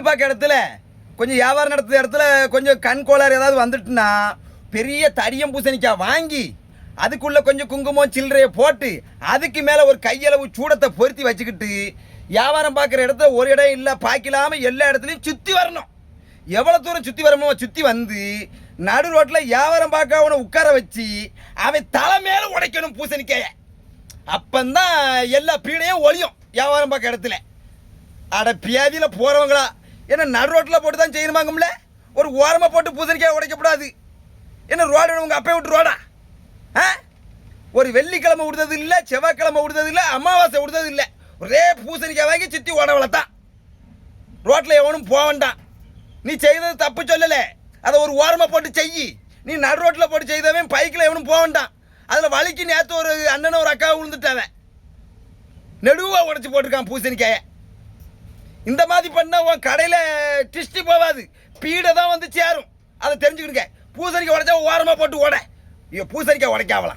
பார்க்க இடத்துல கொஞ்சம் வியாபாரம் நடத்துகிற இடத்துல கொஞ்சம் கண் கோளாறு ஏதாவது வந்துட்டுனா பெரிய தடியம் பூசணிக்காய் வாங்கி அதுக்குள்ளே கொஞ்சம் குங்குமம் சில்லறையை போட்டு அதுக்கு மேலே ஒரு கையளவு சூடத்தை பொருத்தி வச்சுக்கிட்டு வியாபாரம் பார்க்குற இடத்துல ஒரு இடம் இல்லை பாய்க்கலாமல் எல்லா இடத்துலையும் சுற்றி வரணும். எவ்வளோ தூரம் சுற்றி வரணுமோ சுற்றி வந்து நடு ரோட்டில் வியாபாரம் பார்க்க அவனை உட்கார வச்சு அவன் தலை மேலே உடைக்கணும் பூசணிக்காயை. அப்பந்தான் எல்லா பீடையும் ஒழியும் வியாபாரம் பார்க்க இடத்துல. அட பியாதியில் போகிறவங்களா ஏன்னா நடு ரோட்டில் போட்டு தான் செய்யணுமாங்கம்ல, ஒரு ஓரமாக போட்டு பூசணிக்காய் உடைக்கப்படாது. என்ன ரோடு உங்கள் அப்பே விட்டு ரோடா? ஒரு வெள்ளிக்கிழமை விடுறது இல்லை, செவ்வாய்க்கிழமை விடுறது இல்லை, அமாவாசை விடுறது இல்லை, ஒரே பூசணிக்காய் வாங்கி சுற்றி ஓடவளத்தான். ரோட்டில் எவனும் போக வேண்டாம். நீ செய்தது தப்பு சொல்லலை, அதை ஒரு ஓரமாக போட்டு செய். நீ நடு ரோட்டில் போட்டு செய்தவன் பைக்கில் எவனும் போக வேண்டாம். அதில் வலிக்கு நேற்று ஒரு அண்ணனும் ஒரு அக்காவை விழுந்துட்டாவன், நெடுவாக உடச்சி போட்டிருக்கான் பூசணிக்காயை. இந்த மாதிரி பண்ணால் உன் கடையில் டிஸ்டி போகாது, பீடை தான் வந்து சேரும். அதை தெரிஞ்சுக்கிடுங்க. பூசணிக்காய் உடைச்சா ஓரமாக போட்டு ஓட, பூசணிக்காய் உடைக்காவலாம்.